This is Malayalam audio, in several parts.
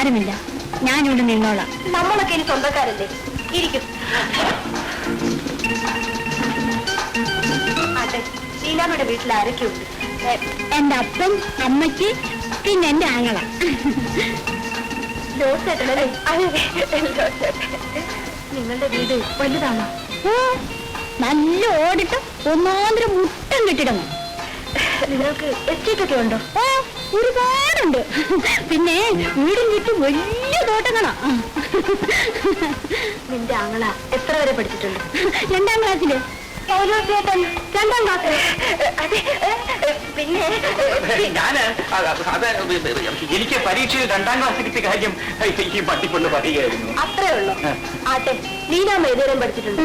സാരമില്ല, ഞാനിവിടെ നിന്നോളാം. നമ്മളൊക്കെ ഇനി സ്വന്തക്കാരല്ലേ, ഇരിക്കും. ആട്ടെ, ലീലാമ്മയുടെ വീട്ടിൽ ആരൊക്കെയുണ്ട്? എന്റെ അപ്പൻ, അമ്മയ്ക്ക്, പിന്നെ എന്റെ ആങ്ങള. ജോസേട്ടനല്ലേ? നിങ്ങളുടെ വീട് വലുതാണോ? നല്ല ഓടിട്ട് ഒന്നാന്തരം മുട്ടം കെട്ടിടണം. നിങ്ങൾക്ക് എസ്റ്റേറ്റൊക്കെ ഉണ്ടോ? ഒരുപാടുണ്ട്. പിന്നെ വീടും ചുറ്റും വലിയ തോട്ടങ്ങളാ. നിന്റെ ആങ്ങള എത്ര വരെ പഠിച്ചിട്ടുണ്ട്? 2ാം ക്ലാസ്സില്. ചേട്ടൻ 2ാം ക്ലാസ്സിൽ. പിന്നെ എനിക്ക് പരീക്ഷയിൽ 2ാം ക്ലാസ് കിട്ടിയ കാര്യം ഈ പട്ടിക്കൊണ്ട് പറയുകയായിരുന്നു. അത്രേ ഉള്ളൂ. ആട്ടെ, ലീലാമ്മ ഏതുവരെയും പഠിച്ചിട്ടുണ്ട്?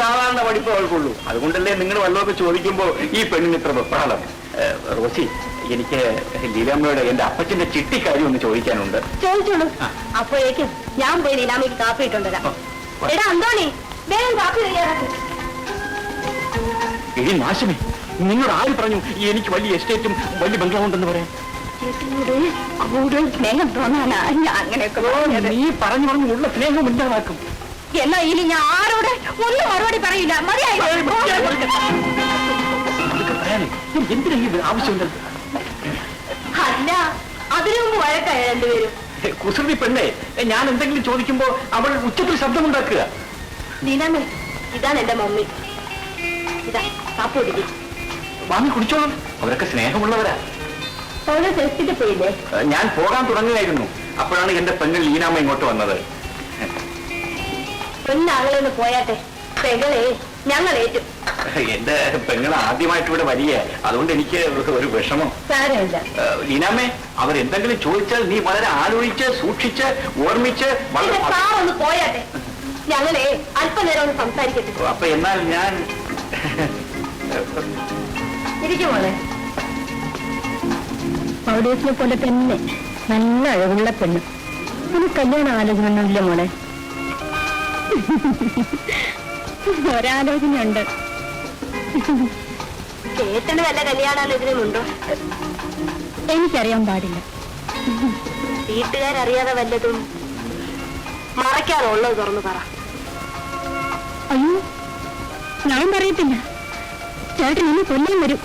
സാധാരണ പഠിപ്പ് അവൾക്കുള്ളൂ. അതുകൊണ്ടല്ലേ നിങ്ങൾ വല്ലതൊക്കെ ചോദിക്കുമ്പോ ഈ പെണ്ണിന് ഇത്ര വെപ്രാളം. റോസി, എനിക്ക് ലീലാമ്മയുടെ എന്റെ അപ്പച്ചന്റെ ചിട്ടിക്കാര്യം ഒന്ന് ചോദിക്കാനുണ്ട്. ചോദിച്ചോളൂ. അപ്പോഴേക്കും ഞാൻ പോയി ലീലാമ്മയ്ക്ക് കാപ്പി ഇട്ടുണ്ടരാം. എടാ അന്തോണി, വേഗം കാപ്പി തയ്യാറാക്കി. ഇനി നാശമേ, നിന്നോട് ആര് പറഞ്ഞു എനിക്ക് വലിയ എസ്റ്റേറ്റും വലിയ ബംഗ്ലാവ് ഉണ്ടെന്ന് പറയാൻ? ചേട്ടനോട് കൂടുതൽ സ്നേഹം തോന്നാനാ ഞാൻ അങ്ങനെയൊക്കെ. നീ പറഞ്ഞു പറഞ്ഞു ഉള്ള സ്നേഹം ഇല്ലാതാക്കും. എന്നാ ഇനി ഞാൻ ആരോട് ഒന്നും മറുപടി പറയില്ല. മതിയായി. എന്തിനാ ഈ ആവശ്യമുണ്ടത്? അല്ല, അതിനു മുമ്പ് വഴക്കായ രണ്ടുപേരും. കുസൃതി പെണ്ണെ, ഞാൻ എന്തെങ്കിലും ചോദിക്കുമ്പോ അവൾ ഉച്ചത്തിൽ ശബ്ദമുണ്ടാക്കുക. ലീലാമ്മേ, ഇതാണ് എന്റെ മമ്മി. ഇതാ കാപ്പി കുടിക്കും. വാങ്ങി കുടിച്ചോളും, അവരൊക്കെ സ്നേഹമുള്ളവരാ. അവിടെ ടെസ്റ്റിട്ട് പോയില്ലേ? ഞാൻ പോകാൻ തുടങ്ങുകയായിരുന്നു. അപ്പോഴാണ് എന്റെ പെണ്ണ് ലീനാമ്മ ഇങ്ങോട്ട് വന്നത്. പെണ്ണാങ്ങളെന്ന് പോയാട്ടെ, പെങ്ങളെ ഞങ്ങൾ ഏറ്റും. എന്റെ പെങ്ങൾ ആദ്യമായിട്ട് ഇവിടെ വരിക, അതുകൊണ്ട് എനിക്ക് ഒരു വിഷമം. സാരമില്ല ലീനാമ്മേ, അവരെന്തെങ്കിലും ചോദിച്ചാൽ നീ വളരെ ആലോചിച്ച് സൂക്ഷിച്ച് ഓർമ്മിച്ച് ഒന്ന് പോയാട്ടെ. ഞങ്ങളെ അല്പനേരം ഒന്ന് സംസാരിക്കട്ടെ. അപ്പൊ എന്നാൽ ഞാൻ ഇരിക്കുമോളെ. പൗഡേസിനെ പോലെ തന്നെ നല്ല അഴകുള്ള പെണ്ണ്. ഒരു കല്യാണ ആലോചനയൊന്നുമില്ല മോളെ? ഒരാലോചനയുണ്ട്. ചേട്ടന് വല്ല കല്യാണാലോചനയുണ്ടോ? എനിക്കറിയാൻ പാടില്ല. വീട്ടുകാരറിയാതെ വല്ലതും മറയ്ക്കാറുള്ളത് തുറന്നു പറ. അയ്യോ, ഞാൻ പറയത്തില്ല. ചേട്ടൻ ഇന്ന് കൊല്ലാൻ വരും.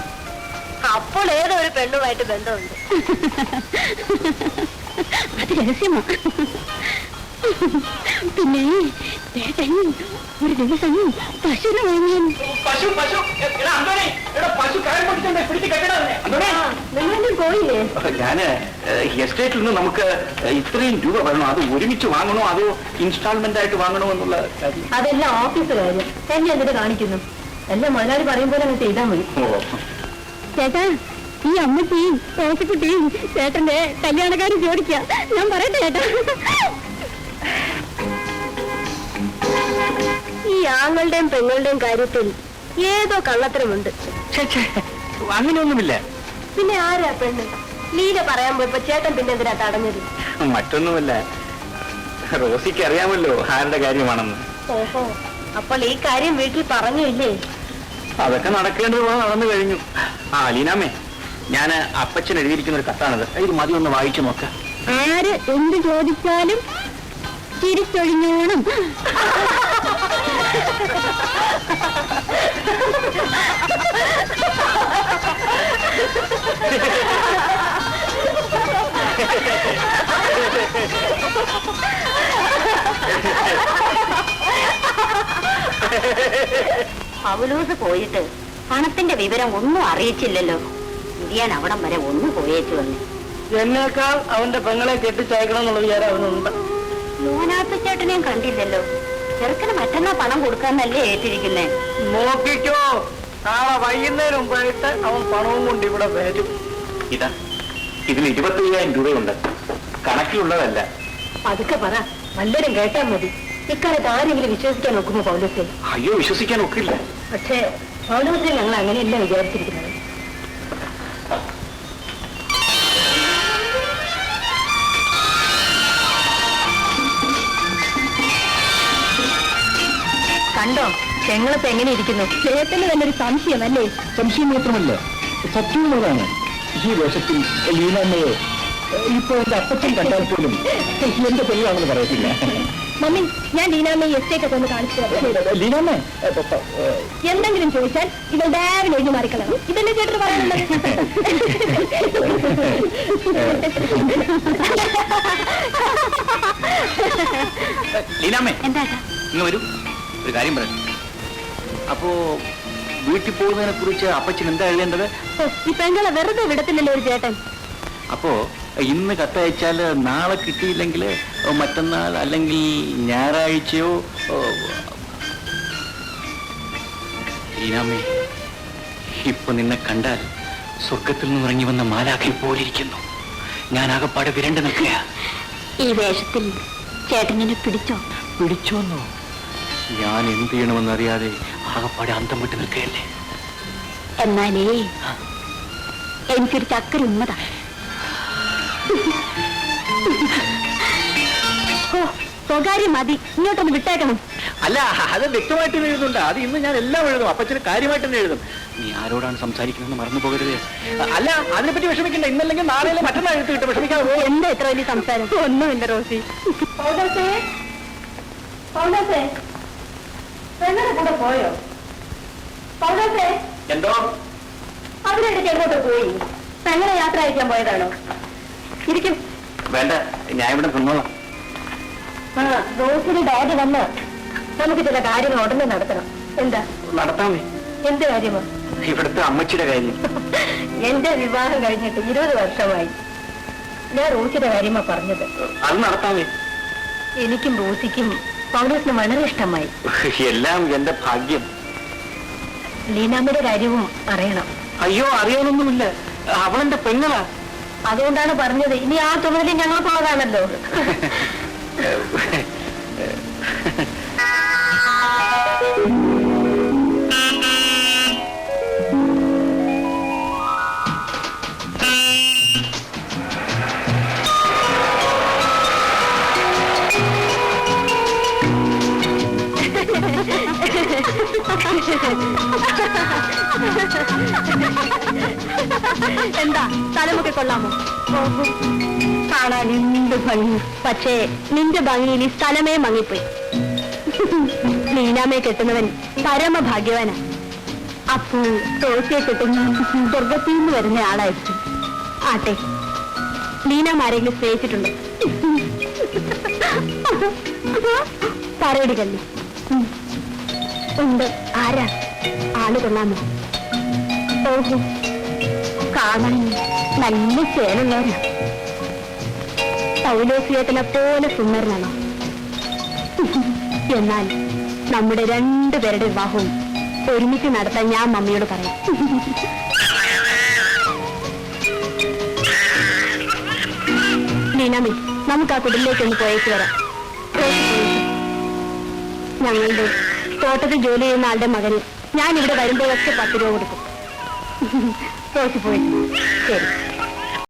അപ്പോൾ ഏതോ ഒരു പെണ്ണുമായിട്ട് ബന്ധമുണ്ട്. അത് രഹസ്യമാ. പിന്നെ ചേട്ടൻ ഒരു ദിവസം പശുവിനെ വാങ്ങിയാൻ. പോയില്ലേ? ഞാന് എസ്റ്റേറ്റിൽ നിന്ന് നമുക്ക് ഇത്രയും രൂപ വേണോ, അത് ഒരുമിച്ച് വാങ്ങണോ അതോ ഇൻസ്റ്റാൾമെന്റ് ആയിട്ട് വാങ്ങണോ എന്നുള്ള കാര്യം? അതെല്ലാം ഓഫീസ് കാര്യം. എന്നെ എന്നിട്ട് കാണിക്കുന്നു. എല്ലാം മുതലാളി പറയും പോലെ അങ്ങ് ചെയ്താൽ മതി. ചേട്ടാ, ഈ അമ്മച്ചിയും റോസിക്കുട്ടിയും ചേട്ടന്റെ കല്യാണക്കാരും ചോദിക്കുക. ഞാൻ പറയട്ടെ ചേട്ടാ, ഈ ആങ്ങളുടെയും പെങ്ങളുടെയും കാര്യത്തിൽ ഏതോ കള്ളത്തരമുണ്ട്. അങ്ങനെയൊന്നുമില്ല. പിന്നെ ആരാ പെണ്ണ്? ലീല പറയാൻ പോയപ്പോ ചേട്ടൻ പിന്നെ എന്തിനാ തടഞ്ഞത്? മറ്റൊന്നുമല്ല, റോസിക്ക് അറിയാമല്ലോ ആരുടെ കാര്യമാണെന്ന്. ഓഹോ, അപ്പോൾ ഈ കാര്യം വീട്ടിൽ പറഞ്ഞില്ലേ? അതൊക്കെ നടക്കേണ്ടത് നടന്നു കഴിഞ്ഞു. ലീനാമ്മേ, ഞാൻ അപ്പച്ചൻ എഴുതിയിരിക്കുന്ന ഒരു കത്താണത്. ഇത് മതി ഒന്ന് വായിച്ചു നോക്കാം. ആര് എന്ത് ചോദിച്ചാലും ചിരിച്ചൊഴിഞ്ഞോണം. പൗലോസ് പോയിട്ട് പണത്തിന്റെ വിവരം ഒന്നും അറിയിച്ചില്ലല്ലോ. ഇരിയാൻ അവിടം വരെ ഒന്ന് പോയേച്ചു വന്നു. എന്നേക്കാൾ അവന്റെ പെങ്ങളെ കെട്ടിച്ചയക്കണം എന്നുള്ള വിചാരം അവനുണ്ട്. മോനാത്ത ചേട്ടനെയും കണ്ടില്ലല്ലോ. ചെറുക്കന് മറ്റന്നാ പണം കൊടുക്കാന്നല്ലേ ഏറ്റിരിക്കുന്നേ? നോക്കിക്കോ, നാളെ വൈകുന്നേരം മുമ്പായിട്ട് അവൻ പണവും കൊണ്ട് ഇവിടെ വരും. ഇതാ, ഇതിന് 25,000 രൂപയുണ്ട്. കണക്കിലുള്ളതല്ല. അതൊക്കെ പറ, വല്ലരും കേട്ടാൽ മതി. ഇക്കാലത്ത് ആരെങ്കിലും വിശ്വസിക്കാൻ നോക്കുമോ പൗലോസെ? അയ്യോ, വിശ്വസിക്കാൻ ഒക്കില്ല. പക്ഷേ പൗലോസെ ഞങ്ങൾ അങ്ങനെയല്ല വിചാരിച്ചിരിക്കുന്നത്. കണ്ടോ ഞങ്ങളിപ്പോ എങ്ങനെ ഇരിക്കുന്നു? ചേട്ടന് തന്നെ ഒരു സംശയമല്ലേ? സംശയം മാത്രമല്ല, സത്യമുള്ളതാണ്. ഈ വേഷത്തിൽ ലീനാമ്മയെ ഇപ്പൊ എന്റെ അപ്പച്ചൻ കണ്ടാൽ പോലും എന്റെ പെണ്ണാണെന്ന് പറയത്തില്ല. മമ്മി, ഞാൻ ലീനാമ്മയെ എസ്റ്റേറ്റ് ഒക്കെ ഒന്ന് കാണിച്ചു തരാം. ലീനാമ്മേ, എന്തെങ്കിലും ചോദിച്ചാൽ ഇവൾ ഡയറി എഴുതി മാറിക്കളാം. ഇതല്ലേ ചേട്ടന് പറയാനുള്ളത്? ലീനാമ്മേ, എന്താ ഇങ്ങ് വരൂ, ഒരു കാര്യം പറയാം. അപ്പോ വീട്ടിൽ പോകുന്നതിനെ കുറിച്ച് അപ്പച്ചൻ എന്താ എഴുതേണ്ടത്? ഈ പെങ്ങളെ വെറുതെ വിടത്തില്ലല്ലോ ഒരു ചേട്ടൻ. അപ്പോ ഇന്ന് കത്തയച്ചാൽ നാളെ കിട്ടിയില്ലെങ്കിൽ മറ്റന്നാൾ അല്ലെങ്കിൽ ഞായറാഴ്ചയോ. ലീനാമ്മേ, ഇപ്പൊ നിന്നെ കണ്ടാൽ സ്വർഗത്തിൽ നിന്ന് ഇറങ്ങി വന്ന മാലാഖയെ പോലിരിക്കുന്നു. ഞാൻ ആകപ്പാടെ വിരണ്ടു നിൽക്കുക. ഈ വേഷത്തിൽ ചേട്ടനെ പിടിച്ചോന്നോ? ഞാൻ എന്ത് ചെയ്യണമെന്നറിയാതെ ആകപ്പാടെ അന്തം വിട്ട് നിൽക്കുകയല്ലേ. എന്നാലേ എനിക്കൊരു ചക്കര ഉമ്മതാ. സ്വകാര്യം മതി, ഇങ്ങോട്ടൊന്ന് വിട്ടേക്കണം. അല്ല, അത് വ്യക്തമായിട്ട് എഴുതുന്നുണ്ട്. അത് ഇന്ന് ഞാൻ എല്ലാം എഴുതും. അപ്പച്ചന് കാര്യമായിട്ട് തന്നെ എഴുതും. നീ ആരോടാണ് സംസാരിക്കുന്നതെന്ന് മറന്നു പോകരുത്. അല്ല, അതിനെപ്പറ്റി വിഷമിക്കണ്ട. ഇന്നല്ലെങ്കിൽ നാളെ മറ്റന്നാൾ എഴുത്ത് കിട്ടും. വിഷമിക്കാവോ? എന്താ ഇത്ര വലിയ സംസാരം? ഒന്നുമില്ല റോസി. കൂടെ പോയോ? എന്തോ അവരുടെ എങ്ങോട്ട് പോയി? പെങ്ങളെ യാത്ര അയക്കാൻ പോയതാണോ? ഇരിക്കും. വേണ്ട, ഞാൻ ഇവിടെ നിന്നോളാം. ആ, റോസിന്റെ ഡാഡി വന്ന് നമുക്ക് ചില കാര്യങ്ങൾ ഉടനെ നടത്തണം. എന്താ നടത്താമേ? എന്ത് കാര്യമോ? ഇവിടുത്തെ അമ്മച്ചിയുടെ കാര്യം. എന്റെ വിവാഹം കഴിഞ്ഞിട്ട് 20 വർഷമായി. ഞാൻ റോസിയുടെ കാര്യമാ പറഞ്ഞത്. അത് നടത്താമേ? എനിക്കും റോസിക്കും പൗലോസിന് വളരെ ഇഷ്ടമായി. എല്ലാം എന്റെ ഭാഗ്യം. ലീനാമ്മയുടെ കാര്യവും അറിയണം. അയ്യോ, അറിയാനൊന്നുമില്ല. അവളെന്റെ പെങ്ങളാ. അതുകൊണ്ടാണ് പറഞ്ഞത്. ഇനി ആ തുണയിൽ ഞങ്ങൾക്കുള്ളതാണല്ലോ. എന്താ, തലമൊക്കെ കൊള്ളാമോ? കാണാൻ എന്ത് ഭംഗി. പക്ഷേ നിന്റെ ഭംഗിയിൽ ഈ സ്ഥലമേ മങ്ങിപ്പോയി. ലീനാമയെ കെട്ടുന്നവൻ പരമഭാഗ്യവാനാ. അപ്പോൾ തോസിയെ കെട്ടുന്ന സ്വർഗത്തിൽ നിന്ന് വരുന്ന ആളായിരിക്കും. ആട്ടെ, ലീനാമ ആരെങ്കിലും സ്നേഹിച്ചിട്ടുണ്ടോ? പറയടി കല്ലി. ഉണ്ട്. ആരാ? ആള് കൊള്ളാമോ? ഓഹോ, കാണാൻ നല്ല ചേലുള്ളവരാ. പൗലോസിയത്തിനെ പോലെ സുന്ദരനാണോ? എന്നാൽ നമ്മുടെ 2 പേരുടെ വിവാഹവും ഒരുമിച്ച് നടത്താൻ ഞാൻ മമ്മിയോട് പറയാം. ലീനാമി, നമുക്ക് ആ കുടിലേക്കൊന്ന് പോയേക്ക് വരാം. ഞങ്ങളുടെ തോട്ടത്തിൽ ജോലി ചെയ്യുന്ന ആളുടെ മകന് ഞാൻ ഇവിടെ വരുമ്പോഴൊക്കെ 10 രൂപ കൊടുക്കും. റോസി പോയിട്ട് ശരി.